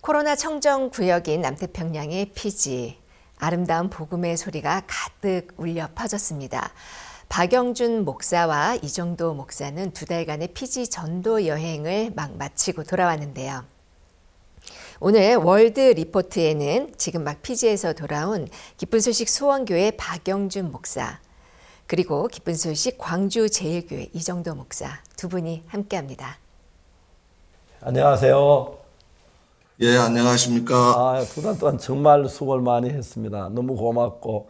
코로나 청정 구역인 남태평양의 피지, 아름다운 복음의 소리가 가득 울려 퍼졌습니다. 박영준 목사와 이정도 목사는 2달간의 피지 전도 여행을 막 마치고 돌아왔는데요. 오늘 월드 리포트에는 지금 막 피지에서 돌아온 기쁜 소식 수원교회 박영준 목사, 그리고 기쁜 소식 광주 제일교회 이정도 목사 두 분이 함께합니다. 안녕하세요. 예, 안녕하십니까. 2달 동안 정말 수고를 많이 했습니다. 너무 고맙고,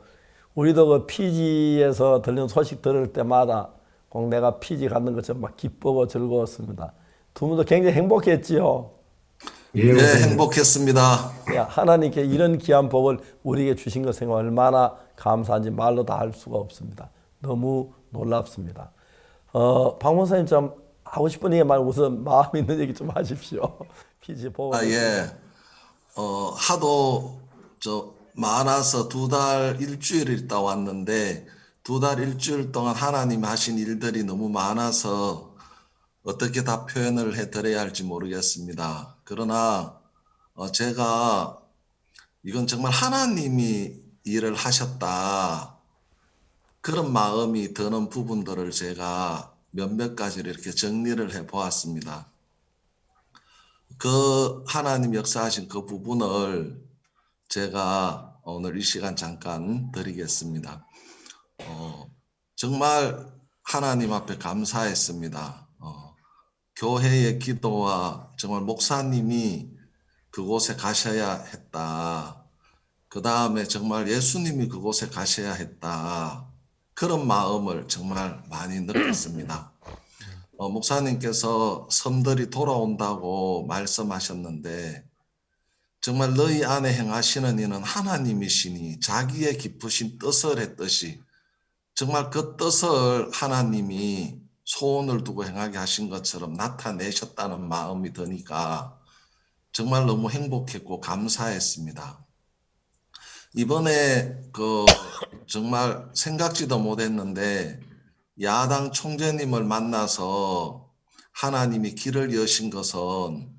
우리도 그 피지에서 들리는 소식 들을 때마다 꼭 내가 피지 가는 것처럼 막 기쁘고 즐거웠습니다. 두 분도 굉장히 행복했지요? 예, 행복했습니다. 하나님께 이런 귀한 복을 우리에게 주신 것 생각 얼마나 감사한지 말로 다 할 수가 없습니다. 너무 놀랍습니다. 박 목사님 좀 하고 싶은 얘기만 우선 마음 있는 얘기 좀 하십시오. 피지 보고. 예. 하도 많아서 2달 일주일 있다 왔는데 2달 일주일 동안 하나님 하신 일들이 너무 많아서 어떻게 다 표현을 해드려야 할지 모르겠습니다. 그러나 제가 이건 정말 하나님이 일을 하셨다, 그런 마음이 드는 부분들을 제가 몇몇 가지를 이렇게 정리를 해 보았습니다. 그 하나님 역사하신 그 부분을 제가 오늘 이 시간 잠깐 드리겠습니다. 정말 하나님 앞에 감사했습니다. 교회의 기도와 정말 목사님이 그곳에 가셔야 했다. 그 다음에 정말 예수님이 그곳에 가셔야 했다. 그런 마음을 정말 많이 느꼈습니다. 목사님께서 섬들이 돌아온다고 말씀하셨는데, 정말 너희 안에 행하시는 이는 하나님이시니 자기의 깊으신 뜻을 했듯이 정말 그 뜻을 하나님이 소원을 두고 행하게 하신 것처럼 나타내셨다는 마음이 드니까 정말 너무 행복했고 감사했습니다. 이번에 정말 생각지도 못했는데 야당 총재님을 만나서 하나님이 길을 여신 것은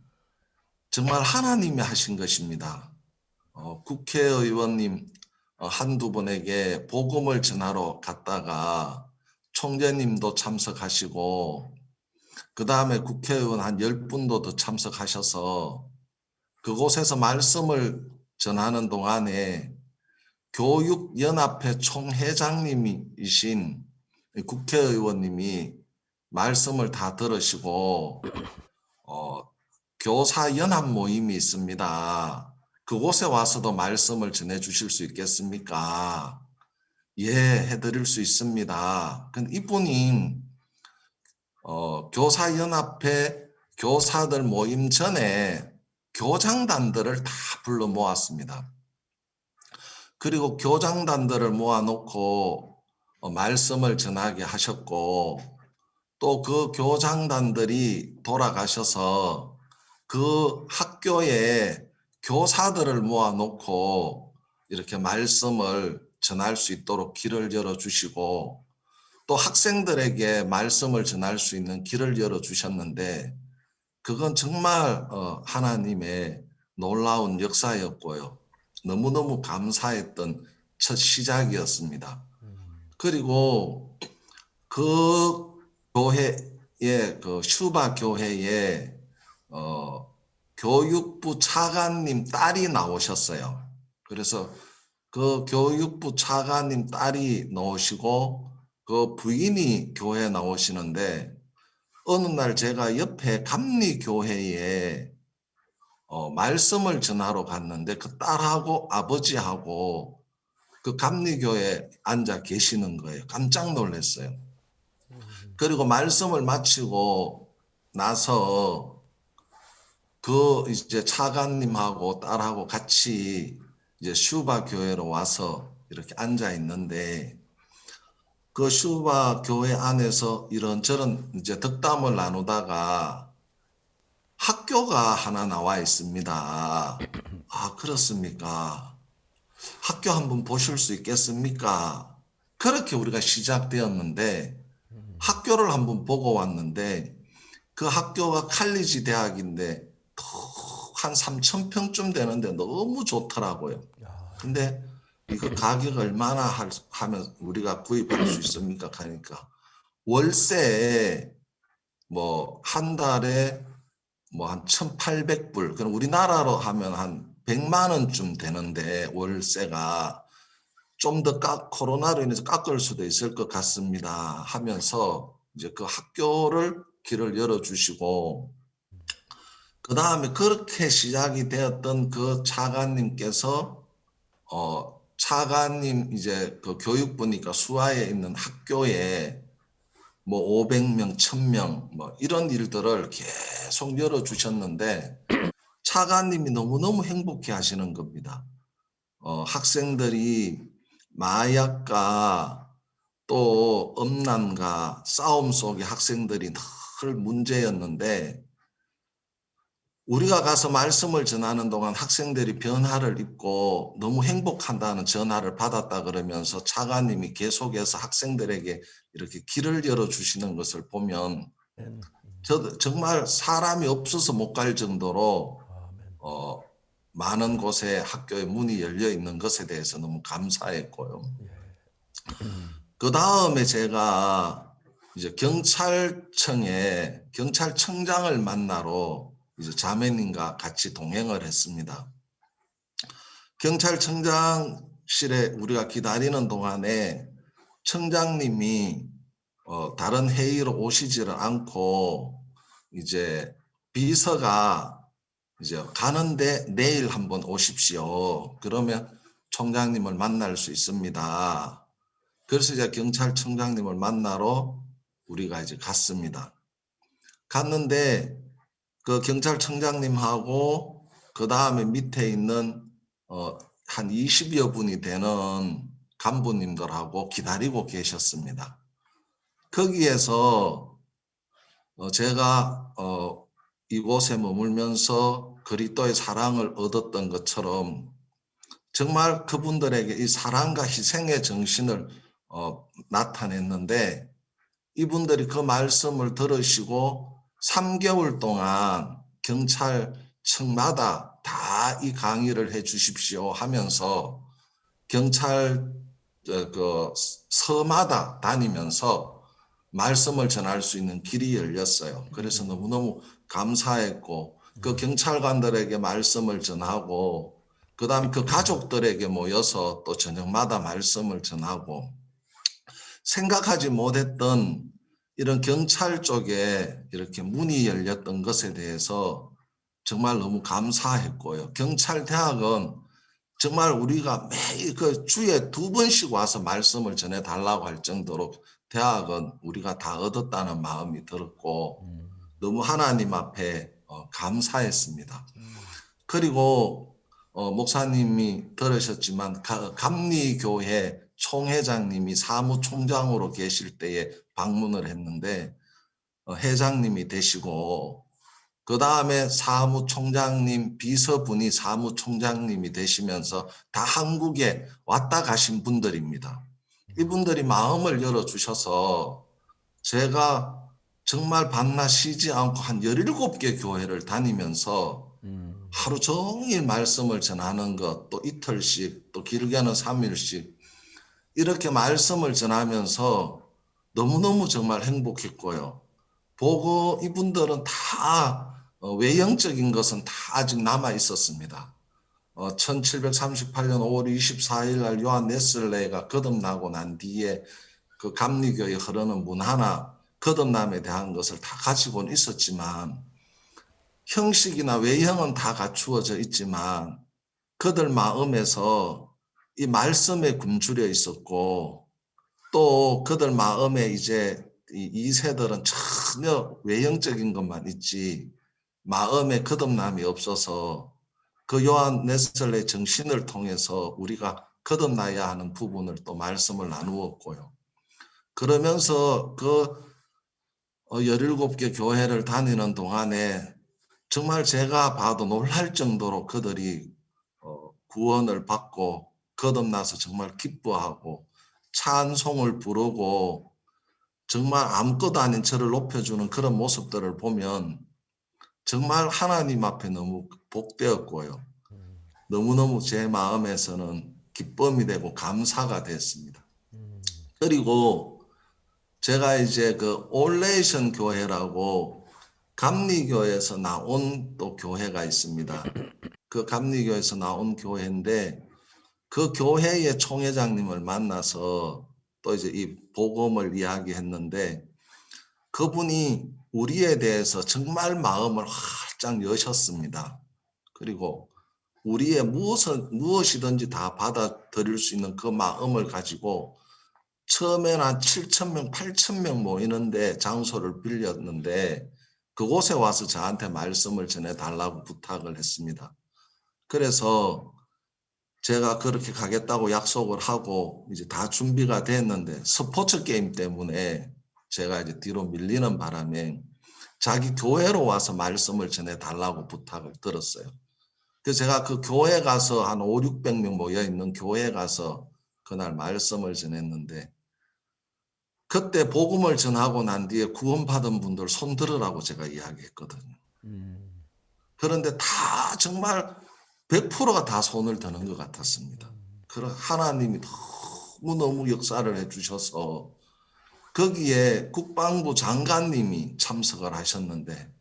정말 하나님이 하신 것입니다. 국회의원님 한두 분에게 복음을 전하러 갔다가 총재님도 참석하시고, 그 다음에 국회의원 한 10분도 더 참석하셔서 그곳에서 말씀을 전하는 동안에 교육연합회 총회장님이신 국회의원님이 말씀을 다 들으시고 교사연합 모임이 있습니다. 그곳에 와서도 말씀을 전해 주실 수 있겠습니까? 예, 해드릴 수 있습니다. 근데 이분이 교사연합회 교사들 모임 전에 교장단들을 다 불러 모았습니다. 그리고 교장단들을 모아놓고 말씀을 전하게 하셨고, 또 그 교장단들이 돌아가셔서 그 학교에 교사들을 모아놓고 이렇게 말씀을 전할 수 있도록 길을 열어주시고, 또 학생들에게 말씀을 전할 수 있는 길을 열어주셨는데, 그건 정말 하나님의 놀라운 역사였고요. 너무너무 감사했던 첫 시작이었습니다. 그리고 그 교회에, 그 슈바 교회에 교육부 차관님 딸이 나오셨어요. 그래서 그 교육부 차관님 딸이 나오시고 그 부인이 교회에 나오시는데, 어느 날 제가 옆에 감리교회에 말씀을 전하러 갔는데 그 딸하고 아버지하고 그 감리교회에 앉아 계시는 거예요. 깜짝 놀랐어요. 그리고 말씀을 마치고 나서 그 이제 차관님하고 딸하고 같이 이제 슈바 교회로 와서 이렇게 앉아 있는데, 그 슈바 교회 안에서 이런저런 이제 덕담을 나누다가 학교가 하나 나와 있습니다. 아, 그렇습니까? 학교 한번 보실 수 있겠습니까? 그렇게 우리가 시작되었는데, 학교를 한번 보고 왔는데 그 학교가 칼리지 대학인데 한 3,000평쯤 되는데 너무 좋더라고요. 근데 이거 가격 얼마나 하면 우리가 구입할 수 있습니까? 하니까 월세에 뭐 한 달에 뭐 한 1,800불, 그럼 우리나라로 하면 한 100만 원쯤 되는데 월세가 좀 더 코로나로 인해서 깎을 수도 있을 것 같습니다 하면서 이제 그 학교를 길을 열어주시고, 그 다음에 그렇게 시작이 되었던 그 차관님께서 차관님 이제 그 교육부니까 수하에 있는 학교에 뭐 500명, 1,000명 뭐 이런 일들을 계속 열어주셨는데 차관님이 너무너무 행복해 하시는 겁니다. 학생들이 마약과 또 음란과 싸움 속에 학생들이 늘 문제였는데 우리가 가서 말씀을 전하는 동안 학생들이 변화를 입고 너무 행복한다는 전화를 받았다 그러면서 차관님이 계속해서 학생들에게 이렇게 길을 열어주시는 것을 보면 저도 정말 사람이 없어서 못 갈 정도로 많은 곳에 학교에 문이 열려 있는 것에 대해서 너무 감사했고요. 그 다음에 제가 이제 경찰청장을 만나러 이제 자매님과 같이 동행을 했습니다. 경찰청장실에 우리가 기다리는 동안에 청장님이 다른 회의로 오시지를 않고 이제 비서가 이제 가는데 내일 한번 오십시오. 그러면 총장님을 만날 수 있습니다. 그래서 이제 경찰청장님을 만나러 우리가 이제 갔습니다. 갔는데 그 경찰청장님하고 그 다음에 밑에 있는 한 20여 분이 되는 간부님들하고 기다리고 계셨습니다. 거기에서 제가 이곳에 머물면서 그리스도의 사랑을 얻었던 것처럼 정말 그분들에게 이 사랑과 희생의 정신을 나타냈는데 이분들이 그 말씀을 들으시고 3개월 동안 경찰청마다 다 이 강의를 해 주십시오 하면서 경찰 그 서마다 다니면서 말씀을 전할 수 있는 길이 열렸어요. 그래서 너무너무 감사했고 그 경찰관들에게 말씀을 전하고 그다음 그 가족들에게 모여서 또 저녁마다 말씀을 전하고 생각하지 못했던 이런 경찰 쪽에 이렇게 문이 열렸던 것에 대해서 정말 너무 감사했고요. 경찰대학은 정말 우리가 매일 그 주에 2번씩 와서 말씀을 전해달라고 할 정도로 대학은 우리가 다 얻었다는 마음이 들었고 너무 하나님 앞에 감사했습니다. 그리고 목사님이 들으셨지만 감리교회 총회장님이 사무총장으로 계실 때에 방문을 했는데 회장님이 되시고 그 다음에 사무총장님 비서분이 사무총장님이 되시면서 다 한국에 왔다 가신 분들입니다. 이분들이 마음을 열어주셔서 제가 정말 밤낮 쉬지 않고 한 17개 교회를 다니면서 하루 종일 말씀을 전하는 것, 또 이틀씩, 또 길게는 3일씩 이렇게 말씀을 전하면서 너무너무 정말 행복했고요. 보고 이분들은 다 외형적인 것은 다 아직 남아 있었습니다. 1738년 5월 24일 날 요한 네슬레가 거듭나고 난 뒤에 그 감리교에 흐르는 문화나 거듭남에 대한 것을 다 가지고는 있었지만 형식이나 외형은 다 갖추어져 있지만 그들 마음에서 이 말씀에 굶주려 있었고 또 그들 마음에 이제 이 세들은 전혀 외형적인 것만 있지 마음에 거듭남이 없어서 그 요한 네슬레 정신을 통해서 우리가 거듭나야 하는 부분을 또 말씀을 나누었고요. 그러면서 그 17개 교회를 다니는 동안에 정말 제가 봐도 놀랄 정도로 그들이 구원을 받고 거듭나서 정말 기뻐하고 찬송을 부르고 정말 아무것도 아닌 저를 높여주는 그런 모습들을 보면 정말 하나님 앞에 너무 복되었고요. 너무너무 제 마음에서는 기쁨이 되고 감사가 됐습니다. 그리고 제가 이제 그 올레이션 교회라고 감리교에서 나온 또 교회가 있습니다. 그 감리교에서 나온 교회인데 그 교회의 총회장님을 만나서 또 이제 이 복음을 이야기했는데 그분이 우리에 대해서 정말 마음을 활짝 여셨습니다. 그리고 우리의 무엇이든지 다 받아들일 수 있는 그 마음을 가지고 처음에는 한 7,000명, 8,000명 모이는데 장소를 빌렸는데 그곳에 와서 저한테 말씀을 전해달라고 부탁을 했습니다. 그래서 제가 그렇게 가겠다고 약속을 하고 이제 다 준비가 됐는데 스포츠 게임 때문에 제가 이제 뒤로 밀리는 바람에 자기 교회로 와서 말씀을 전해달라고 부탁을 들었어요. 그래서 제가 그 교회 가서 한 5, 600명 모여 있는 교회 가서 그날 말씀을 전했는데 그때 복음을 전하고 난 뒤에 구원받은 분들 손 들으라고 제가 이야기했거든요. 그런데 다 정말 100%가 다 손을 드는 것 같았습니다. 그런 하나님이 너무너무 역사를 해주셔서 거기에 국방부 장관님이 참석을 하셨는데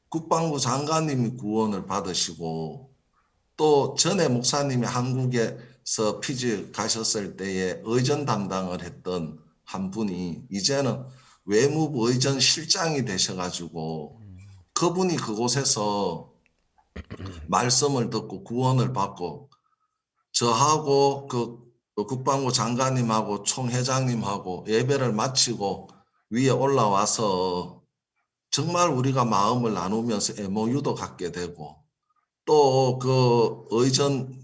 국방부 장관님이 구원을 받으시고 또 전에 목사님이 한국에서 피지 가셨을 때에 의전 담당을 했던 한 분이 이제는 외무부 의전 실장이 되셔가지고 그분이 그곳에서 말씀을 듣고 구원을 받고 저하고 그 국방부 장관님하고 총회장님하고 예배를 마치고 위에 올라와서 정말 우리가 마음을 나누면서 MOU도 갖게 되고 또 그 의전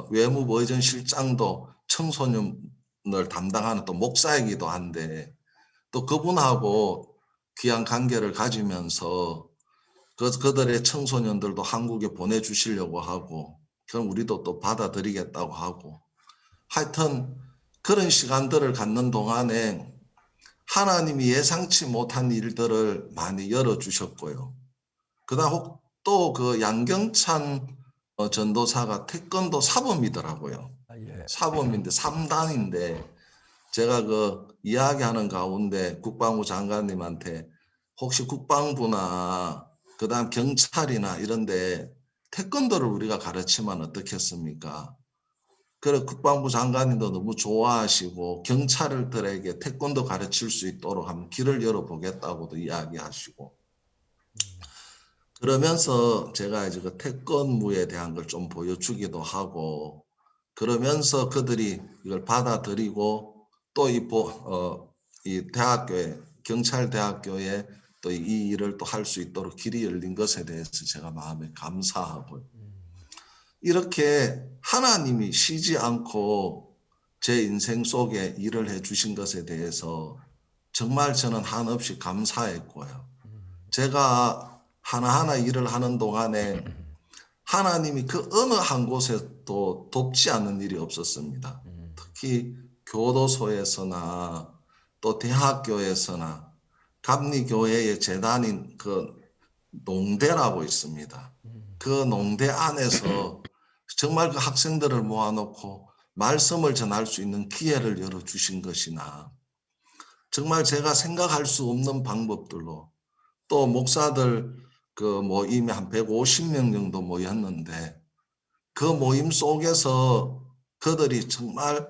외무부 의전 실장도 청소년을 담당하는 또 목사이기도 한데 또 그분하고 귀한 관계를 가지면서 그들의 청소년들도 한국에 보내주시려고 하고 그럼 우리도 또 받아들이겠다고 하고 하여튼 그런 시간들을 갖는 동안에 하나님이 예상치 못한 일들을 많이 열어주셨고요. 그다음 또 그 양경찬 전도사가 태권도 사범이더라고요. 예. 사범인데 3단인데 제가 그 이야기하는 가운데 국방부 장관님한테 혹시 국방부나 그다음 경찰이나 이런데 태권도를 우리가 가르치면 어떻겠습니까? 그래 국방부 장관님도 너무 좋아하시고 경찰들에게 태권도 가르칠 수 있도록 한번 길을 열어보겠다고도 이야기하시고 그러면서 제가 이제 그 태권무에 대한 걸 좀 보여주기도 하고 그러면서 그들이 이걸 받아들이고 또 이 대학교에 경찰대학교에 또 이 일을 또 할 수 있도록 길이 열린 것에 대해서 제가 마음에 감사하고요. 이렇게 하나님이 쉬지 않고 제 인생 속에 일을 해주신 것에 대해서 정말 저는 한없이 감사했고요. 제가 하나하나 일을 하는 동안에 하나님이 그 어느 한 곳에도 돕지 않는 일이 없었습니다. 특히 교도소에서나 또 대학교에서나 감리교회의 재단인 그 농대라고 있습니다. 그 농대 안에서 정말 그 학생들을 모아놓고 말씀을 전할 수 있는 기회를 열어주신 것이나 정말 제가 생각할 수 없는 방법들로 또 목사들 그 모임에 한 150명 정도 모였는데 그 모임 속에서 그들이 정말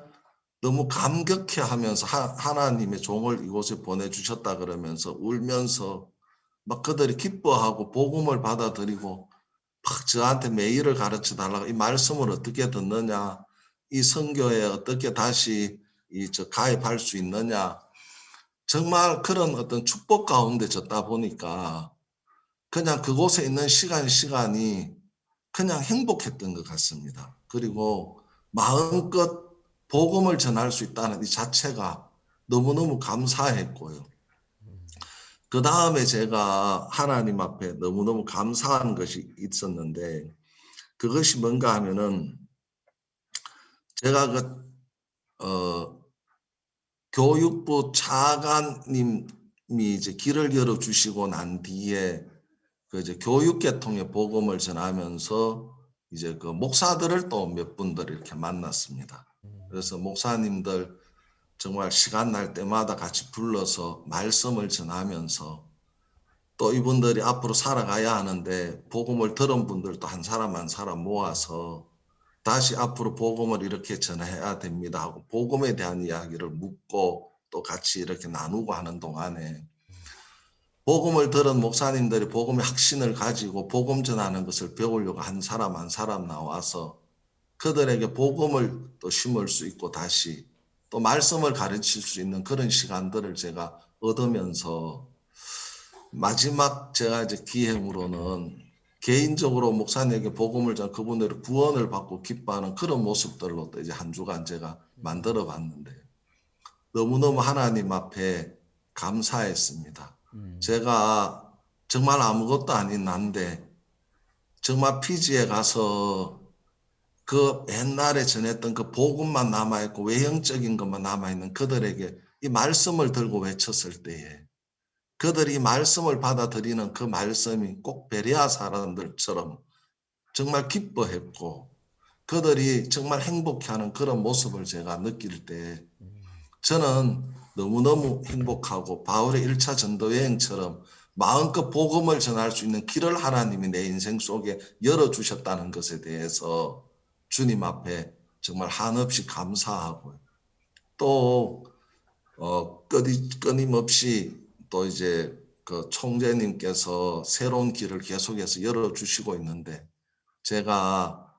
너무 감격해 하면서 하나님의 종을 이곳에 보내주셨다 그러면서 울면서 막 그들이 기뻐하고 복음을 받아들이고 막 저한테 매일을 가르쳐 달라고 이 말씀을 어떻게 듣느냐 이 선교에 어떻게 다시 가입할 수 있느냐 정말 그런 어떤 축복 가운데 졌다 보니까 그냥 그곳에 있는 시간이 그냥 행복했던 것 같습니다. 그리고 마음껏 복음을 전할 수 있다는 이 자체가 너무너무 감사했고요. 그 다음에 제가 하나님 앞에 너무너무 감사한 것이 있었는데 그것이 뭔가 하면은 제가 교육부 차관님이 이제 길을 열어주시고 난 뒤에 그 이제 교육계통의 복음을 전하면서 이제 그 목사들을 또 몇 분들 이렇게 만났습니다. 그래서 목사님들 정말 시간 날 때마다 같이 불러서 말씀을 전하면서 또 이분들이 앞으로 살아가야 하는데 복음을 들은 분들도 한 사람 한 사람 모아서 다시 앞으로 복음을 이렇게 전해야 됩니다 하고 복음에 대한 이야기를 묻고 또 같이 이렇게 나누고 하는 동안에 복음을 들은 목사님들이 복음의 확신을 가지고 복음 전하는 것을 배우려고 한 사람 한 사람 나와서 그들에게 복음을 또 심을 수 있고 다시 또 말씀을 가르칠 수 있는 그런 시간들을 제가 얻으면서 마지막 제가 이제 기행으로는 개인적으로 목사님에게 복음을 전 그분들의 구원을 받고 기뻐하는 그런 모습들로 또 이제 한 주간 제가 만들어 봤는데 너무너무 하나님 앞에 감사했습니다. 제가 정말 아무것도 아닌 난데 정말 피지에 가서 그 옛날에 전했던 그 복음만 남아있고 외형적인 것만 남아있는 그들에게 이 말씀을 들고 외쳤을 때에 그들이 이 말씀을 받아들이는 그 말씀이 꼭 베레아 사람들처럼 정말 기뻐했고 그들이 정말 행복해하는 그런 모습을 제가 느낄 때 저는 너무너무 행복하고 바울의 1차 전도 여행처럼 마음껏 복음을 전할 수 있는 길을 하나님이 내 인생 속에 열어주셨다는 것에 대해서 주님 앞에 정말 한없이 감사하고요. 또 끊임없이 또 이제 그 총재님께서 새로운 길을 계속해서 열어주시고 있는데 제가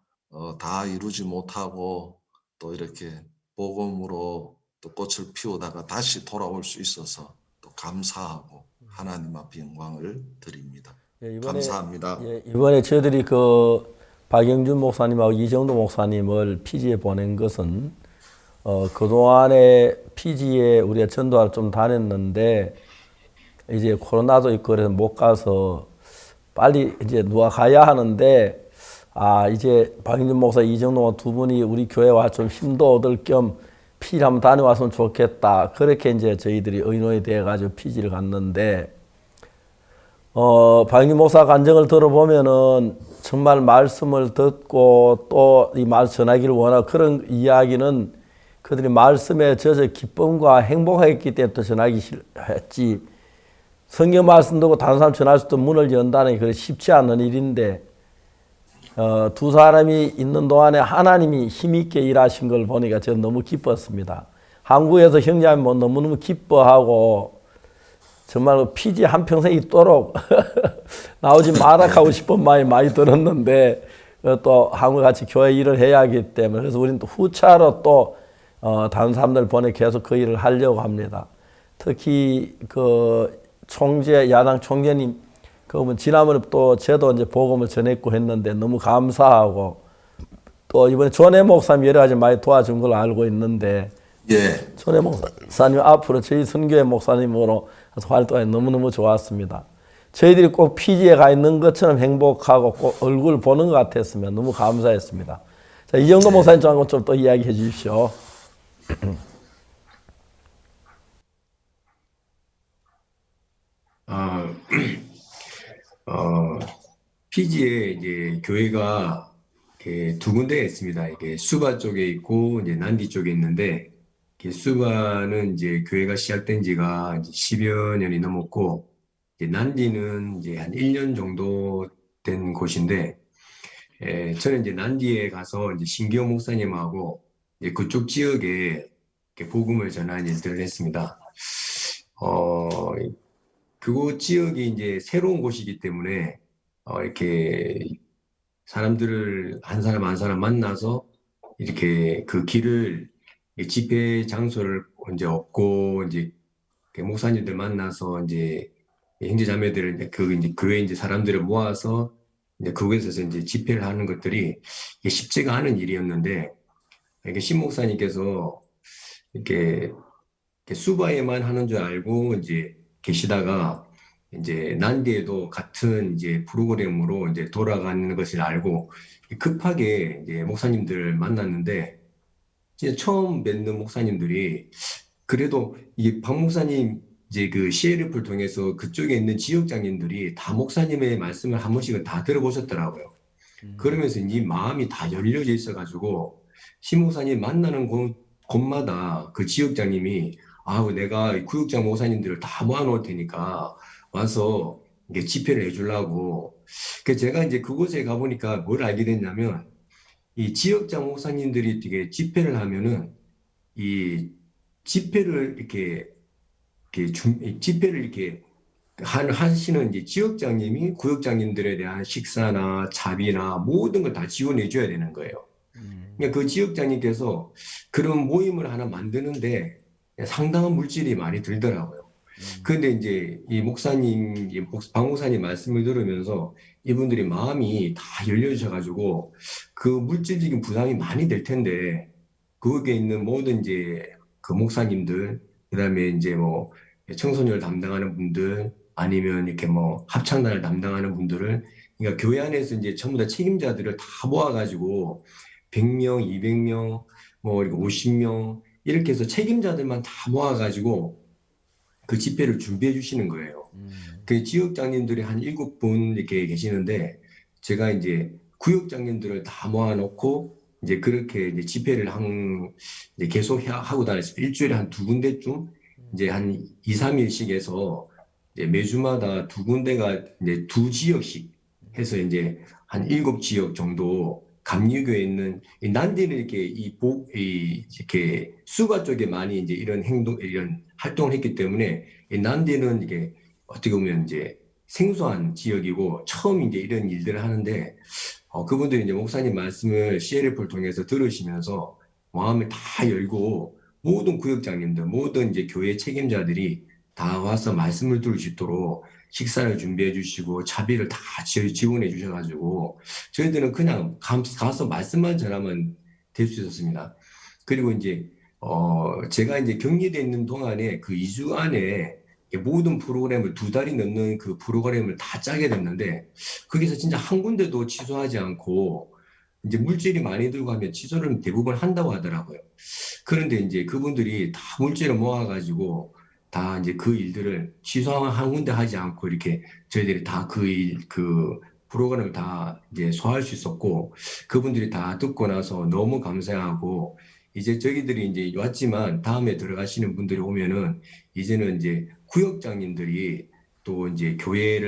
다 이루지 못하고 또 이렇게 복음으로 또 꽃을 피우다가 다시 돌아올 수 있어서 또 감사하고 하나님 앞에 영광을 드립니다. 예, 감사합니다. 이번에 저희들이 그 박영준 목사님하고 이정도 목사님을 피지에 보낸 것은 그동안에 피지에 우리가 전도를 좀 다녔는데 이제 코로나도 있고 그래서 못 가서 빨리 이제 누가 가야 하는데 이제 박영준 목사 이정도 목사 두 분이 우리 교회 와 좀 힘도 얻을 겸 피지 한번 다녀왔으면 좋겠다. 그렇게 이제 저희들이 의논이 돼 가지고 피지를 갔는데 박영준 목사 간증을 들어보면은 정말 말씀을 듣고 또 이 말 전하기를 원하고 그런 이야기는 그들이 말씀에 젖어 기쁨과 행복했기 때문에 또 전하기 했지. 성경 말씀 듣고 다른 사람 전할 수 있도록 문을 연다는 게 쉽지 않은 일인데 두 사람이 있는 동안에 하나님이 힘있게 일하신 걸 보니까 저는 너무 기뻤습니다. 한국에서 형제하면 뭐 너무너무 기뻐하고 정말 피지 한평생 있도록 나오지 마라 하고 싶은 마음이 많이 들었는데 또 한국 같이 교회 일을 해야 하기 때문에 그래서 우리는 또 후차로 또 다른 사람들 보내 계속 그 일을 하려고 합니다. 특히 그 총재 야당 총재님 그러면 지난번에 또 저도 이제 복음을 전했고 했는데 너무 감사하고 또 이번에 존해 목사님 여러 가지 많이 도와준 걸 알고 있는데 예. 존해 목사님 앞으로 저희 선교회 목사님으로 활동하니 너무너무 좋았습니다. 저희들이 꼭 피지에 가 있는 것처럼 행복하고 꼭 얼굴 보는 것 같았으면 너무 감사했습니다. 자, 이정도 목사님 좀 또 이야기해 주십시오. 피지에 이제 교회가 이렇게 두 군데 있습니다. 이게 수바 쪽에 있고 이제 난디 쪽에 있는데 수바는 이제 교회가 시작된 지가 이제 10여 년이 넘었고 이제 난디는 이제 한 1년 정도 된 곳인데 저는 이제 난디에 가서 이제 신기호 목사님하고 이제 그쪽 지역에 이렇게 복음을 전하는 일들을 했습니다. 그곳 지역이 이제 새로운 곳이기 때문에 이렇게 사람들을 한 사람 한 사람 만나서 이렇게 그 길을 집회 장소를 이제 얻고 이제 목사님들 만나서 이제 형제자매들을 이제 교회 이제 사람들을 모아서 이제 그곳에서 이제 집회를 하는 것들이 이게 쉽지가 않은 일이었는데 이게 신 목사님께서 이렇게 수바에만 하는 줄 알고 이제 계시다가 이제 난디에도 같은 이제 프로그램으로 이제 돌아가는 것을 알고 급하게 이제 목사님들을 만났는데 진짜 처음 뵙는 목사님들이 그래도 이 박 목사님 이제 그 CLF를 통해서 그쪽에 있는 지역장님들이 다 목사님의 말씀을 한 번씩은 다 들어보셨더라고요. 그러면서 이 마음이 다 열려져 있어가지고 신 목사님 만나는 곳마다 그 지역장님이 아우 내가 구역장 목사님들을 다 모아놓을 테니까 와서 이게 집회를 해주려고. 그 제가 이제 그곳에 가보니까 뭘 알게 됐냐면 이 지역장 목사님들이 되게 집회를 하면은 이 집회를 집회를 이렇게 하시는 이제 지역장님이 구역장님들에 대한 식사나 차비나 모든 걸 다 지원해 줘야 되는 거예요. 그러니까 그 지역장님께서 그런 모임을 하나 만드는데 상당한 물질이 많이 들더라고요. 그런데 이제 이 목사님, 박 목사님 말씀을 들으면서 이분들이 마음이 다 열려주셔가지고 그 물질적인 부담이 많이 될 텐데 거기에 있는 모든 이제 그 목사님들, 그다음에 이제 뭐 청소년을 담당하는 분들, 아니면 이렇게 뭐 합창단을 담당하는 분들을, 그러니까 교회 안에서 이제 전부 다 책임자들을 다 모아가지고 100명, 200명, 뭐 이렇게 50명 이렇게 해서 책임자들만 다 모아가지고 그 집회를 준비해 주시는 거예요. 그 지역장님들이 한 7분 이렇게 계시는데 제가 이제 구역장님들을 다 모아놓고 이제 그렇게 이제 집회를 이제 계속 하고 다녔어요. 일주일에 한 2군데쯤 이제 한 2, 3일씩 해서 이제 매주마다 2군데가 이제 2지역씩 해서 이제 한 7지역 정도 감리교에 있는 난디는 이렇게 이렇게 수가 쪽에 많이 이제 이런 활동을 했기 때문에 이 난디는 이게 어떻게 보면 이제 생소한 지역이고 처음 이제 이런 일들을 하는데 그분들이 이제 목사님 말씀을 CLF를 통해서 들으시면서 마음을 다 열고 모든 구역장님들, 모든 이제 교회 책임자들이 다 와서 말씀을 들을 수 있도록 식사를 준비해 주시고 차비를 다 지원해 주셔가지고 저희들은 그냥 가서 말씀만 전하면 될 수 있었습니다. 그리고 이제 제가 이제 격리돼 있는 동안에 그 2주 안에 모든 프로그램을 2달이 넘는 그 프로그램을 다 짜게 됐는데 거기서 진짜 한 군데도 취소하지 않고 이제 물질이 많이 들고 하면 취소를 대부분 한다고 하더라고요. 그런데 이제 그분들이 다 물질을 모아가지고 다 이제 그 일들을 취소한 한 군데 하지 않고 이렇게 저희들이 다 그 프로그램을 다 이제 소화할 수 있었고 그분들이 다 듣고 나서 너무 감사하고 이제 저희들이 이제 왔지만 다음에 들어가시는 분들이 오면은 이제는 이제 구역장님들이 또 이제 교회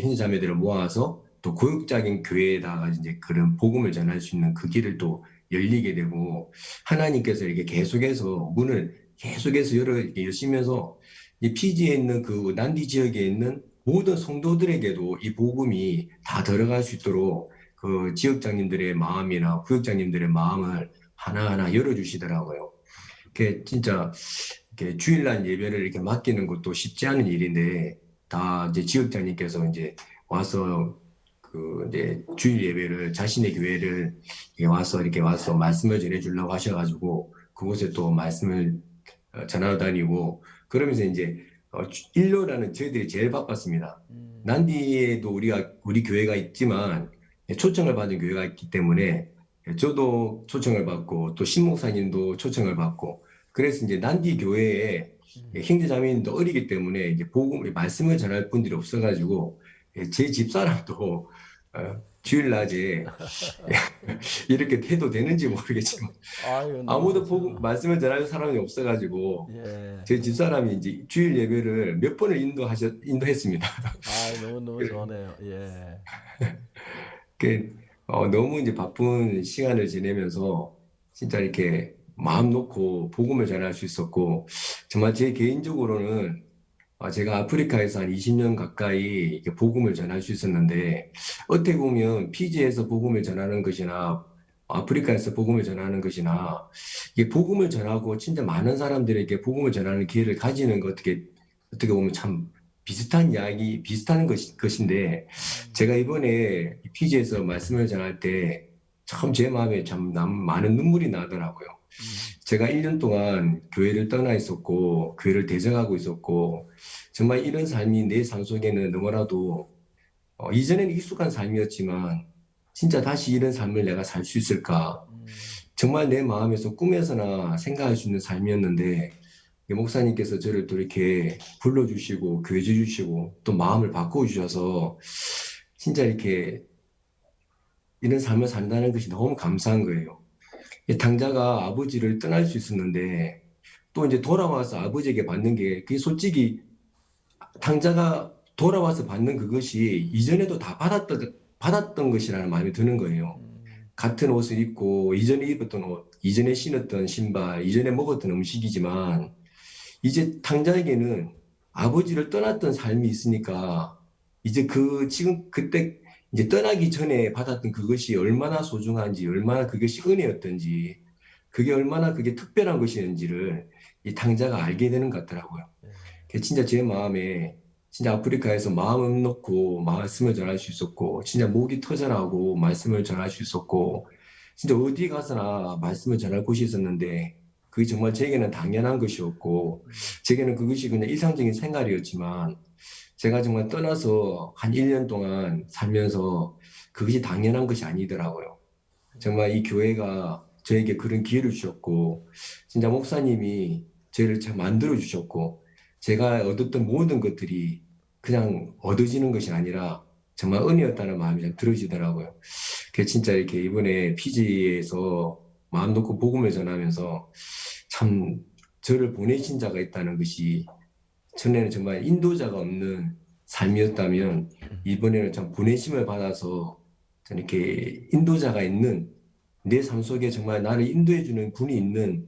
형제자매들을 모아서 또 구역적인 교회에다가 이제 그런 복음을 전할 수 있는 그 길을 또 열리게 되고 하나님께서 이렇게 계속해서 문을 계속해서 여시면서 이 피지에 있는 그 난디 지역에 있는 모든 성도들에게도 이 복음이 다 들어갈 수 있도록 그 지역장님들의 마음이나 구역장님들의 마음을 하나하나 열어주시더라고요. 그 진짜 이렇게 주일날 예배를 이렇게 맡기는 것도 쉽지 않은 일인데 다 이제 지역장님께서 이제 와서 그 이제 주일 예배를 자신의 교회를 이렇게 와서 말씀을 전해주려고 하셔가지고 그곳에 또 말씀을 전하러 다니고 그러면서 이제 일요라는 저희들이 제일 바빴습니다. 난디에도 우리 교회가 있지만 초청을 받은 교회가 있기 때문에 저도 초청을 받고 또 신목사님도 초청을 받고 그래서 이제 난디 교회에 형제자매님도 어리기 때문에 이제 말씀을 전할 분들이 없어가지고 제 집사람도 주일낮에 이렇게 해도 되는지 모르겠지만 아유, 아무도 말씀을 전할 사람이 없어가지고 예. 제 집사람이 이제 주일 예배를 몇 번을 인도했습니다. 너무 좋네요. 예. 너무 이제 바쁜 시간을 지내면서 진짜 이렇게 마음 놓고 복음을 전할 수 있었고 정말 제 개인적으로는 제가 아프리카에서 한 20년 가까이 이렇게 복음을 전할 수 있었는데 어떻게 보면 피지에서 복음을 전하는 것이나 아프리카에서 복음을 전하는 것이나 이게 복음을 전하고 진짜 많은 사람들에게 복음을 전하는 기회를 가지는 것 어떻게 보면 참 비슷한 것인데 제가 이번에 피지에서 말씀을 전할 때 참 제 마음에 참 많은 눈물이 나더라고요. 제가 1년 동안 교회를 떠나 있었고 교회를 대적하고 있었고 정말 이런 삶이 내 삶 속에는 너무나도 이전에는 익숙한 삶이었지만 진짜 다시 이런 삶을 내가 살 수 있을까? 정말 내 마음에서 꿈에서나 생각할 수 있는 삶이었는데 목사님께서 저를 또 이렇게 불러주시고 교회 주시고 또 마음을 바꿔주셔서 진짜 이렇게 이런 삶을 산다는 것이 너무 감사한 거예요. 이 당자가 아버지를 떠날 수 있었는데 또 이제 돌아와서 아버지에게 받는 게 그게 솔직히 당자가 돌아와서 받는 그것이 이전에도 다 받았던 것이라는 마음이 드는 거예요. 같은 옷을 입고 이전에 입었던 옷, 이전에 신었던 신발, 이전에 먹었던 음식이지만 이제 당자에게는 아버지를 떠났던 삶이 있으니까 이제 지금 그때 이제 떠나기 전에 받았던 그것이 얼마나 소중한지, 얼마나 그것이 은혜였던지, 그게 얼마나 그게 특별한 것이었는지를 이 당자가 알게 되는 것 같더라고요. 진짜 제 마음에 진짜 아프리카에서 마음 놓고 말씀을 전할 수 있었고, 진짜 목이 터져나오고 말씀을 전할 수 있었고, 진짜 어디 가서나 말씀을 전할 곳이 있었는데, 그게 정말 제게는 당연한 것이었고, 제게는 그것이 그냥 일상적인 생활이었지만, 제가 정말 떠나서 한 1년 동안 살면서 그것이 당연한 것이 아니더라고요. 정말 이 교회가 저에게 그런 기회를 주셨고, 진짜 목사님이 저를 참 만들어 주셨고, 제가 얻었던 모든 것들이 그냥 얻어지는 것이 아니라 정말 은혜였다는 마음이 좀 들어지더라고요. 그래서 진짜 이렇게 이번에 피지에서 마음 놓고 복음을 전하면서 참 저를 보내신 자가 있다는 것이 전에는 정말 인도자가 없는 삶이었다면 이번에는 참 보내심을 받아서 좀 이렇게 인도자가 있는 내 삶 속에 정말 나를 인도해주는 분이 있는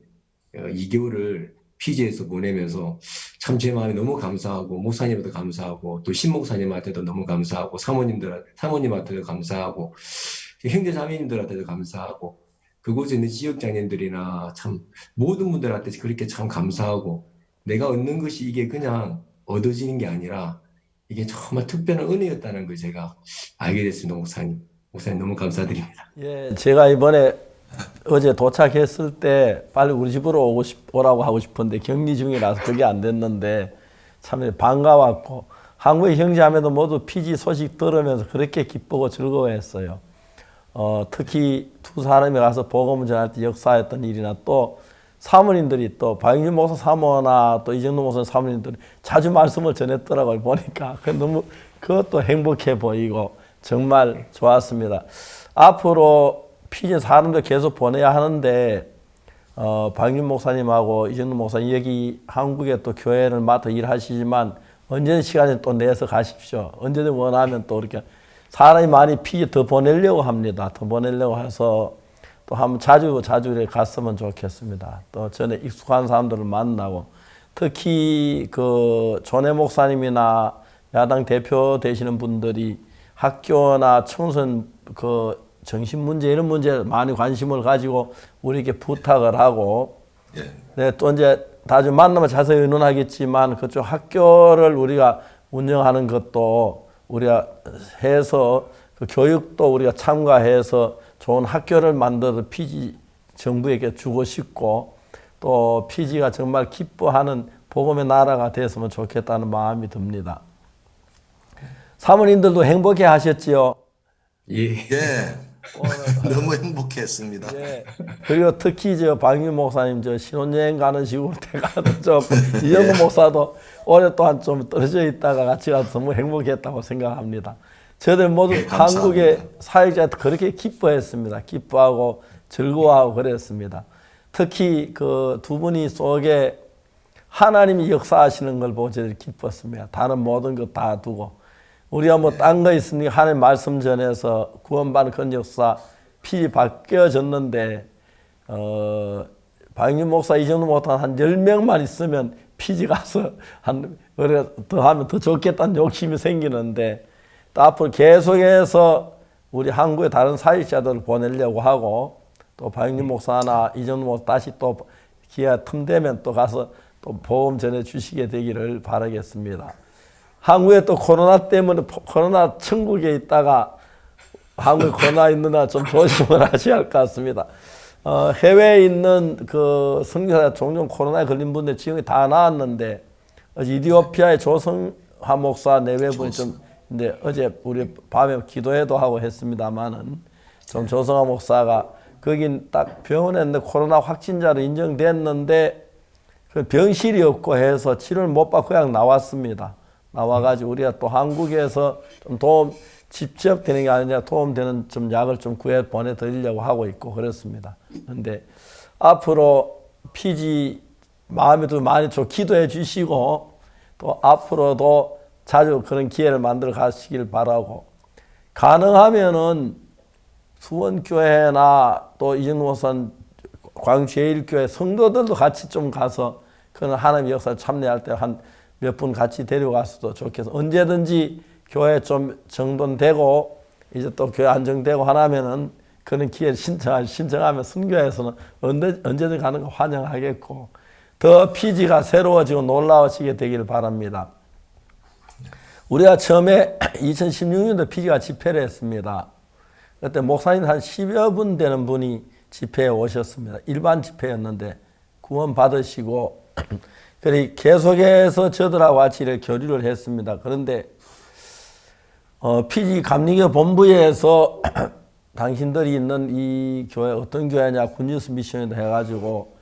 2개월을 피지에서 보내면서 참 제 마음이 너무 감사하고 목사님한테도 감사하고 또 신목사님한테도 너무 감사하고 사모님한테도 감사하고 형제자매님들한테도 감사하고 그곳에 있는 지역장님들이나 참 모든 분들한테 그렇게 참 감사하고 내가 얻는 것이 이게 그냥 얻어지는 게 아니라 이게 정말 특별한 은혜였다는 걸 제가 알게 됐습니다. 목사님 너무 감사드립니다. 예, 제가 이번에 어제 도착했을 때 빨리 우리 집으로 오라고 하고 싶은데 격리 중이라서 그게 안 됐는데 참 반가웠고 한국의 형제자매도 모두 피지 소식 들으면서 그렇게 기쁘고 즐거워했어요. 특히 두 사람이 가서 복음을 전할 때 역사했던 일이나 또 사모님들이 또 박영준 목사 사모나 또 이정도 목사 사모님들이 자주 말씀을 전했더라고요. 보니까 너무 그것도 행복해 보이고 정말 좋았습니다. 앞으로 피지 사람들 계속 보내야 하는데 박윤 목사님하고 이정도 목사님 여기 한국에 또 교회를 맡아 일하시지만 언제든 시간을 또 내서 가십시오. 언제든 원하면 또 이렇게 사람이 많이 피지 더 보내려고 합니다. 더 보내려고 해서 또 한번 자주 갔으면 좋겠습니다. 또 전에 익숙한 사람들을 만나고 특히 그 존해 목사님이나 야당 대표 되시는 분들이 학교나 청소년 그 정신 문제 이런 문제에 많이 관심을 가지고 우리에게 부탁을 하고 네, 또 이제 나중에 만나면 자세히 의논하겠지만 그쪽 학교를 우리가 운영하는 것도 우리가 해서 그 교육도 우리가 참가해서 좋은 학교를 만들어 피지 정부에게 주고 싶고 또 피지가 정말 기뻐하는 복음의 나라가 됐으면 좋겠다는 마음이 듭니다. 사모님들도 행복해 하셨지요? 예. 너무 행복했습니다. 예. 그리고 특히 박윤 목사님 신혼여행 가는 식으로 돼가도 좀 이정도 목사도 오랫동안 좀 떨어져 있다가 같이 가서 너무 행복했다고 생각합니다. 저들 모두 한국의 사역자한테 그렇게 기뻐했습니다. 기뻐하고 즐거워하고 그랬습니다. 특히 그 두 분이 속에 하나님이 역사하시는 걸 보고 저들이 기뻤습니다. 다른 모든 것 다 두고 우리가 뭐 딴 거 있으니까 하나님 말씀 전해서 구원받는 그런 역사 필히 바뀌어졌는데 박윤 목사 이정도 목사 한 10명만 있으면 피지 가서 더 하면 더 좋겠다는 욕심이 생기는데 또 앞으로 계속해서 우리 한국의 다른 사역자들을 보내려고 하고 또 박윤 목사나 이정도 목사 다시 또 기회가 틈되면 또 가서 또 복음 전해 주시게 되기를 바라겠습니다. 한국에 또 코로나 때문에 코로나 천국에 있다가 한국에 코로나 있느나 좀 조심을 하셔야 할 것 같습니다. 해외에 있는 그 선교사 종종 코로나에 걸린 분들 지금이 다 나았는데 이디오피아의 조성하 목사 내외분이 좀 근데 어제 우리 밤에 기도회도 하고 했습니다만은 좀 조성하 목사가 거긴 딱 병원에 있는데 코로나 확진자로 인정됐는데 그 병실이 없고 해서 치료를 못 받고 그냥 나왔습니다. 나와가지고 우리가 또 한국에서 좀 도움, 직접 되는 게 아니라 도움되는 좀 약을 좀 구해 보내드리려고 하고 있고 그렇습니다. 그런데 앞으로 피지 마음에도 많이 좀 기도해 주시고 또 앞으로도 자주 그런 기회를 만들어 가시길 바라고, 가능하면은 수원교회나 또 이정도선 광주제일교회 성도들도 같이 좀 가서 그런 하나님의 역사를 참여할 때 한 몇 분 같이 데려가서도 좋겠어. 언제든지 교회 좀 정돈되고 이제 또 교회 안정되고 하면은 그런 기회를 신청하면 선교회에서는 언제든 가는 거 환영하겠고, 더 피지가 새로워지고 놀라워지게 되기를 바랍니다. 우리가 처음에 2016년도 피지가 집회를 했습니다. 그때 목사님 한 10여 분 되는 분이 집회에 오셨습니다. 일반 집회였는데 구원 받으시고 그리고 계속해서 저들하고 같이 교류를 했습니다. 그런데 피지 감리교 본부에서 당신들이 있는 이 교회 어떤 교회냐, 굿뉴스 미션이다 해가지고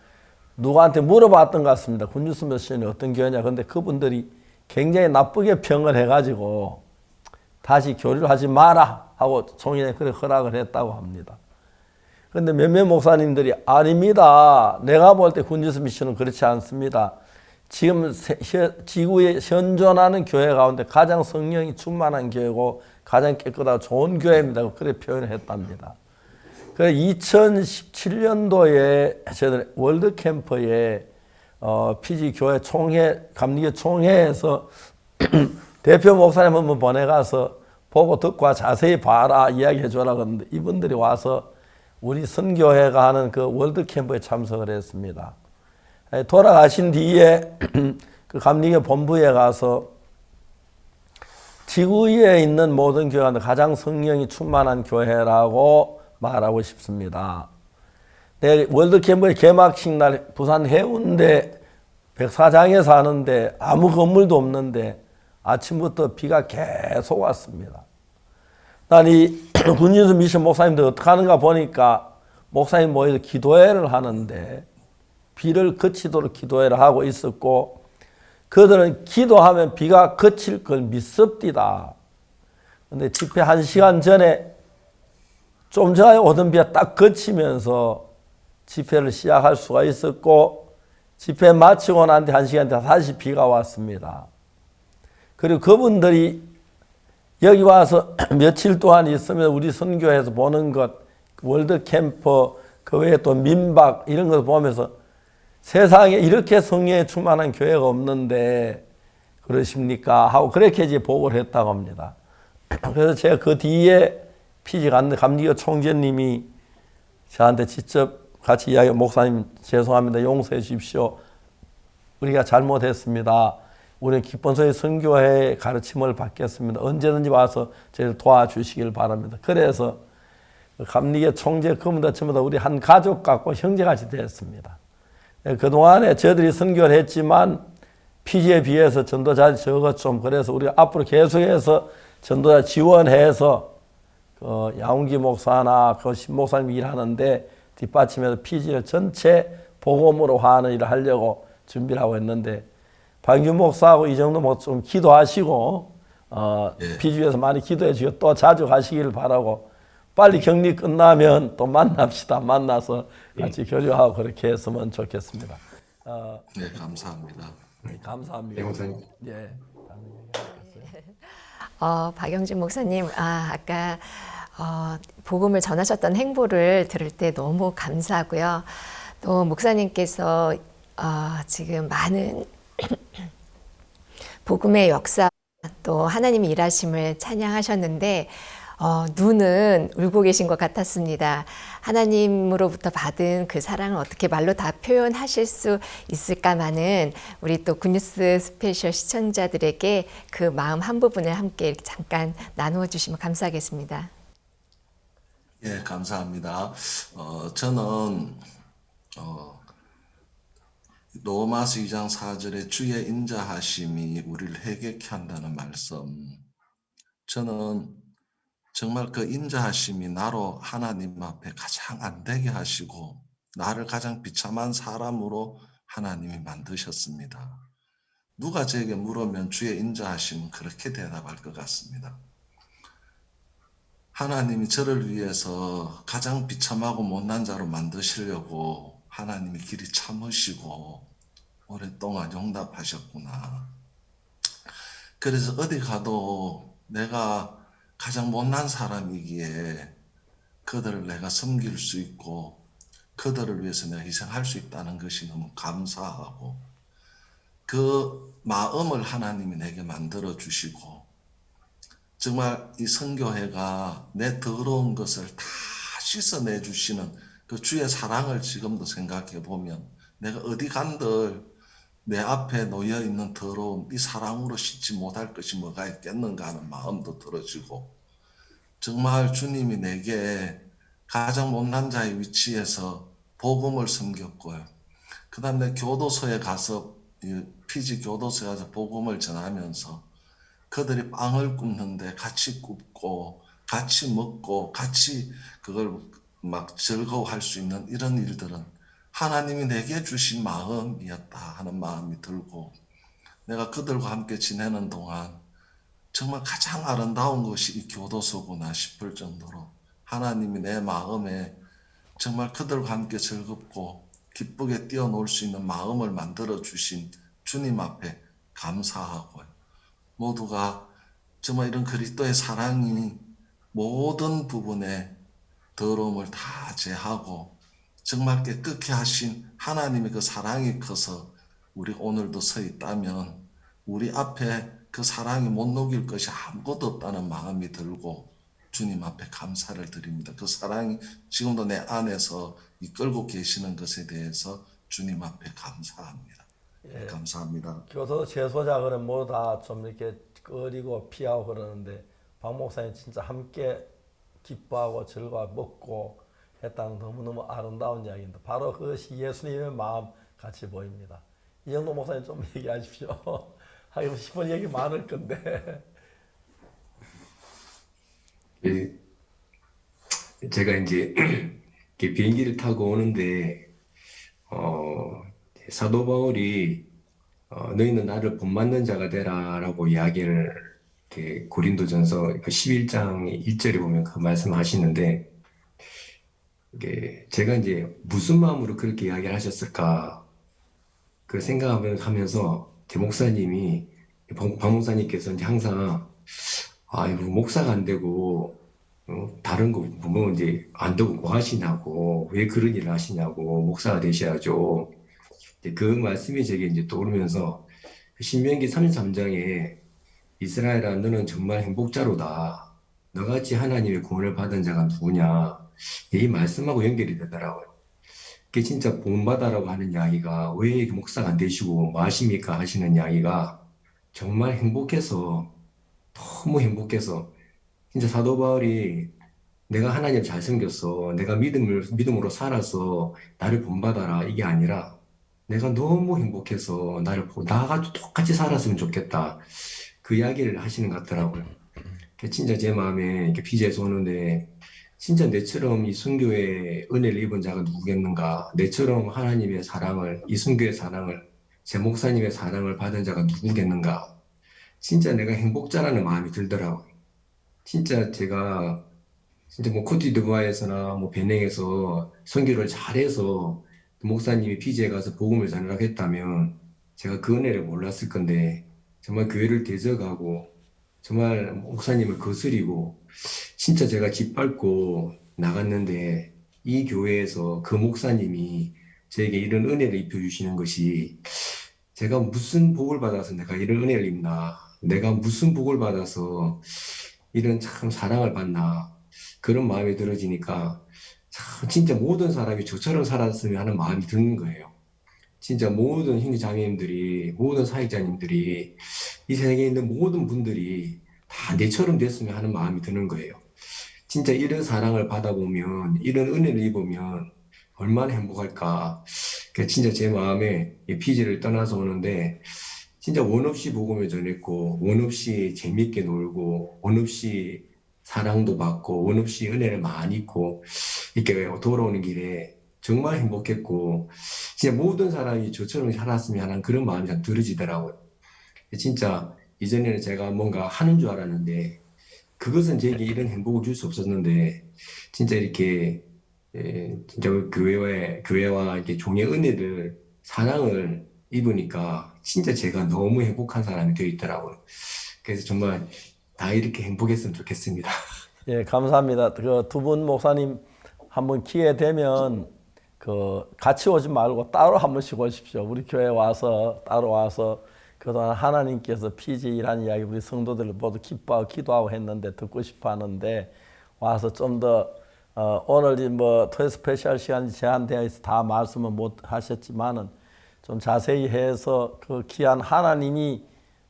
누구한테 물어봤던 것 같습니다. 굿뉴스 미션이 어떤 교회냐. 근데 그분들이 굉장히 나쁘게 평을 해가지고 다시 교류를 하지 마라 하고 총회에 그렇게 허락을 했다고 합니다. 그런데 몇몇 목사님들이 아닙니다. 내가 볼 때 굿뉴스 미션은 그렇지 않습니다. 지금 지구에 현존하는 교회 가운데 가장 성령이 충만한 교회고 가장 깨끗하고 좋은 교회입니다. 그렇게 표현을 했답니다. 그래서 2017년도에 저희들 월드캠프에 피지 교회 총회, 감리교 총회에서 대표 목사님 한번 보내가서 보고 듣고 자세히 봐라 이야기해 주라고 했는데 이분들이 와서 우리 선교회가 하는 그 월드캠프에 참석을 했습니다. 돌아가신 뒤에 그 감리교 본부에 가서 지구 위에 있는 모든 교회가 가장 성령이 충만한 교회라고 말하고 싶습니다. 내일 월드캠프의 개막식 날 부산 해운대 백사장에 사는데 아무 건물도 없는데 아침부터 비가 계속 왔습니다. 난 이 굿뉴스 미션 목사님들 어떻게 하는가 보니까 목사님 모여서 기도회를 하는데 비를 그치도록 기도회를 하고 있었고 그들은 기도하면 비가 그칠 걸 믿습디다. 그런데 집회 1시간 전에 좀 전에 오던 비가 딱 그치면서 집회를 시작할 수가 있었고 집회 마치고 난 뒤 1시간 뒤에 다시 비가 왔습니다. 그리고 그분들이 여기 와서 며칠 동안 있으면 우리 선교회에서 보는 것, 월드캠프, 그 외에 또 민박 이런 걸 보면서 세상에 이렇게 성령에 충만한 교회가 없는데 그러십니까? 하고 그렇게 이제 보고를 했다고 합니다. 그래서 제가 그 뒤에 피지 감리교 총재님이 저한테 직접 같이 이야기, 목사님 죄송합니다. 용서해 주십시오. 우리가 잘못했습니다. 우리는 기본소의 선교회의 가르침을 받겠습니다. 언제든지 와서 저희를 도와주시길 바랍니다. 그래서 감리교 총재 그분들 전부 다 우리 한 가족 같고 형제같이 되었습니다. 그동안에 저희들이 선교를 했지만 피지에 비해서 전도자들이 적어 좀 그래서 우리가 앞으로 계속해서 전도자 지원해서 양웅기 목사나 그 신목사님 일하는데 뒷받침해서 피지를 전체 복음으로 하는 일을 하려고 준비를 하고 있는데 박윤 목사하고 이 정도 뭐 좀 기도하시고 피지에서 많이 기도해 주시고 또 자주 가시기를 바라고 빨리 격리 끝나면 또 만납시다. 만나서 같이 교류하고 그렇게 했으면 좋겠습니다. 네, 감사합니다. 네, 감사합니다. 네, 목사님. 예. 박영진 목사님, 아까 복음을 전하셨던 행보를 들을 때 너무 감사하고요. 또 목사님께서 지금 많은 복음의 역사 또 하나님의 일하심을 찬양하셨는데 눈은 울고 계신 것 같았습니다. 하나님으로부터 받은 그 사랑을 어떻게 말로 다 표현하실 수 있을까만은 우리 또 굿뉴스 스페셜 시청자들에게 그 마음 한 부분을 함께 이렇게 잠깐 나누어 주시면 감사하겠습니다. 예, 감사합니다. 저는 로마서 2장 4절에 주의 인자하심이 우리를 회개케 한다는 말씀. 저는 정말 그 인자하심이 나로 하나님 앞에 가장 안 되게 하시고 나를 가장 비참한 사람으로 하나님이 만드셨습니다. 누가 제게 물으면 주의 인자하심은 그렇게 대답할 것 같습니다. 하나님이 저를 위해서 가장 비참하고 못난 자로 만드시려고 하나님이 길이 참으시고 오랫동안 용납하셨구나. 그래서 어디 가도 내가 가장 못난 사람이기에 그들을 내가 섬길 수 있고 그들을 위해서 내가 희생할 수 있다는 것이 너무 감사하고 그 마음을 하나님이 내게 만들어 주시고 정말 이 선교회가 내 더러운 것을 다 씻어내 주시는 그 주의 사랑을 지금도 생각해 보면 내가 어디 간들 내 앞에 놓여 있는 더러움 이 사랑으로 씻지 못할 것이 뭐가 있겠는가 하는 마음도 들어지고 정말 주님이 내게 가장 못난 자의 위치에서 복음을 섬겼고요. 그 다음에 교도소에 가서 피지 교도소에 가서 복음을 전하면서 그들이 빵을 굽는데 같이 굽고 같이 먹고 같이 그걸 막 즐거워할 수 있는 이런 일들은 하나님이 내게 주신 마음이었다 하는 마음이 들고 내가 그들과 함께 지내는 동안 정말 가장 아름다운 것이 이 교도소구나 싶을 정도로 하나님이 내 마음에 정말 그들과 함께 즐겁고 기쁘게 뛰어놀 수 있는 마음을 만들어 주신 주님 앞에 감사하고요. 모두가 정말 이런 그리스도의 사랑이 모든 부분에 더러움을 다 제하고 정말 깨끗게 하신 하나님의 그 사랑이 커서 우리 오늘도 서 있다면 우리 앞에 그 사랑이 못 녹일 것이 아무것도 없다는 마음이 들고 주님 앞에 감사를 드립니다. 그 사랑이 지금도 내 안에서 이끌고 계시는 것에 대해서 주님 앞에 감사합니다. 예. 감사합니다. 교도 재소자 그러면 모두 다 좀 이렇게 꺼리고 피하고 그러는데 박 목사님 진짜 함께 기뻐하고 즐거워 먹고 했다는 너무너무 아름다운 이야기입니다. 바로 그것이 예수님의 마음 같이 보입니다. 이정도 목사님 좀 얘기하십시오. 하고 싶은 얘기 많을 건데. 예, 제가 이제 이렇게 비행기를 타고 오는데 사도 바울이 너희는 나를 본받는 자가 되라라고 이야기를 이렇게 고린도전서 11장 1절에 보면 그 말씀하시는데 이게 제가 이제 무슨 마음으로 그렇게 이야기를 하셨을까 그 생각하면서 제 목사님이 박 목사님께서 이제 항상 이거 목사가 안 되고 다른 거 보면 이제 안 되고 뭐 하시냐고 왜 그런 일을 하시냐고 목사가 되셔야죠. 그 말씀이 제게 이제 떠오르면서 신명기 33장에 이스라엘아 너는 정말 행복자로다. 너같이 하나님의 구원을 받은 자가 누구냐. 이 말씀하고 연결이 되더라고요. 그게 진짜 본받아라고 하는 이야기가 왜 목사가 안 되시고 뭐 하십니까 하시는 이야기가 정말 행복해서 너무 행복해서 진짜 사도 바울이 내가 하나님을 잘 섬겼어. 내가 믿음으로 살아서 나를 본받아라. 이게 아니라 내가 너무 행복해서 나가 똑같이 살았으면 좋겠다. 그 이야기를 하시는 것 같더라고요. 진짜 제 마음에 이렇게 피지에서 오는데 진짜 내처럼 이 순교의 은혜를 입은 자가 누구겠는가? 내처럼 하나님의 사랑을, 이 순교의 사랑을, 제 목사님의 사랑을 받은 자가 누구겠는가? 진짜 내가 행복자라는 마음이 들더라고요. 진짜 제가 진짜 뭐 코트디부아르에서나 뭐 베냉에서 선교를 잘해서 목사님이 피지에 가서 복음을 전하라고 했다면 제가 그 은혜를 몰랐을 건데 정말 교회를 대적하고 정말 목사님을 거스리고 진짜 제가 짓밟고 나갔는데 이 교회에서 그 목사님이 저에게 이런 은혜를 입혀주시는 것이 제가 무슨 복을 받아서 내가 이런 은혜를 입나 내가 무슨 복을 받아서 이런 참 사랑을 받나 그런 마음이 들어지니까 참 진짜 모든 사람이 저처럼 살았으면 하는 마음이 드는 거예요. 진짜 모든 형제 자매님들이 모든 사역자님들이 이 세상에 있는 모든 분들이 다 내처럼 됐으면 하는 마음이 드는 거예요. 진짜 이런 사랑을 받아보면 이런 은혜를 입으면 얼마나 행복할까. 진짜 제 마음에 피지를 떠나서 오는데 진짜 원 없이 복음을 전했고 원 없이 재밌게 놀고 원 없이 사랑도 받고 원 없이 은혜를 많이 입고 이렇게 돌아오는 길에 정말 행복했고 진짜 모든 사람이 저처럼 살았으면 하는 그런 마음이 참 들어지더라고요. 진짜 이전에는 제가 뭔가 하는 줄 알았는데 그것은 제게 이런 행복을 줄 수 없었는데 진짜 이렇게 진짜 교회와 이렇게 종의 은혜를 사랑을 입으니까 진짜 제가 너무 행복한 사람이 되어 있더라고요. 그래서 정말 다 이렇게 행복했으면 좋겠습니다. 예, 감사합니다. 그 두 분 목사님 한번 기회 되면 그 같이 오지 말고 따로 한 번씩 오십시오. 우리 교회 와서 따로 와서 그동안 하나님께서 피지 일하는 이야기 우리 성도들 모두 기뻐하고 기도하고 했는데 듣고 싶어 하는데 와서 좀 더 오늘 뭐 토요 스페셜 시간이 제한되어 있어 다 말씀을 못 하셨지만은 좀 자세히 해서 그 귀한 하나님이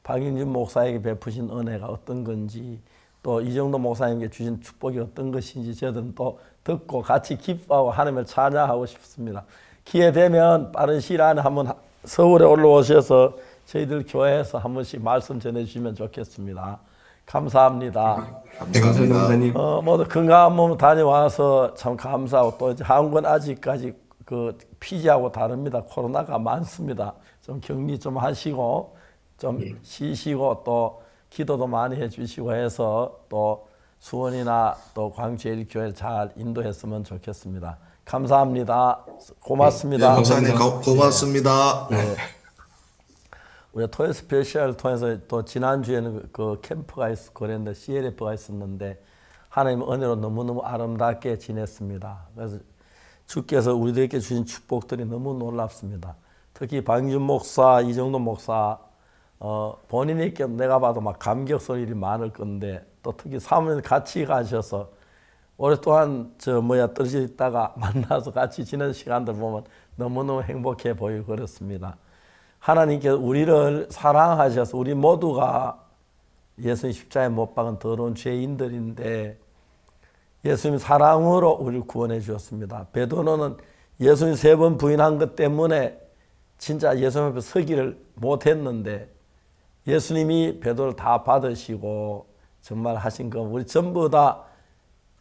박영준 목사에게 베푸신 은혜가 어떤 건지 또 이정도 목사님께 주신 축복이 어떤 것인지 저들은 또 듣고 같이 기뻐하고 하나님을 찬양하고 싶습니다. 기회 되면 빠른 시일 안에 한번 서울에 올라오셔서 저희들 교회에서 한 번씩 말씀 전해주시면 좋겠습니다. 감사합니다. 네, 감사합니다, 목사님. 모두 건강한 몸 다녀와서 참 감사하고 또 이제 한국은 아직까지 그 피지하고 다릅니다. 코로나가 많습니다. 좀 격리 좀 하시고 좀 쉬시고 또 기도도 많이 해주시고 해서 또 수원이나 또 광주제일교회 잘 인도했으면 좋겠습니다. 감사합니다. 고맙습니다. 네, 목사님 고맙습니다. 네. 우리 토요 스페셜 통해서 또 지난주에는 그 캠프가 그랬는데 CLF가 있었는데 하나님 은혜로 너무너무 아름답게 지냈습니다. 그래서 주께서 우리들에게 주신 축복들이 너무 놀랍습니다. 특히 박윤 목사, 이정도 목사 본인에게 내가 봐도 막 감격스러운 많을 건데 또 특히 사모님 같이 가셔서 오랫동안 떨어져 있다가 만나서 같이 지낸 시간들 보면 너무너무 행복해 보이고 그렇습니다. 하나님께서 우리를 사랑하셔서 우리 모두가 예수님 십자가에 못 박은 더러운 죄인들인데 예수님 사랑으로 우리를 구원해 주셨습니다. 베드로는 예수님 3번 부인한 것 때문에 진짜 예수님 앞에 서기를 못했는데 예수님이 베드로를 다 받으시고 정말 하신 거 우리 전부 다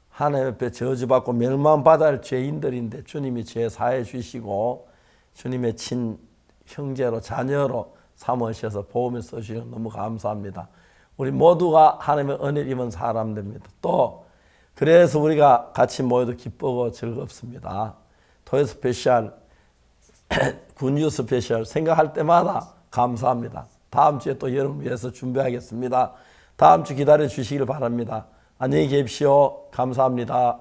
하나님 앞에 저주받고 멸망받아야 할 죄인들인데 주님이 죄 사해 주시고 주님의 친 형제로 자녀로 삼으셔서 보험을 써주시는 너무 감사합니다. 우리 모두가 하나님의 은혜를 입은 사람들입니다. 또 그래서 우리가 같이 모여도 기쁘고 즐겁습니다. 토요 스페셜, 군유 스페셜 생각할 때마다 감사합니다. 다음 주에 또 여러분 위해서 준비하겠습니다. 다음 주 기다려 주시길 바랍니다. 안녕히 계십시오. 감사합니다.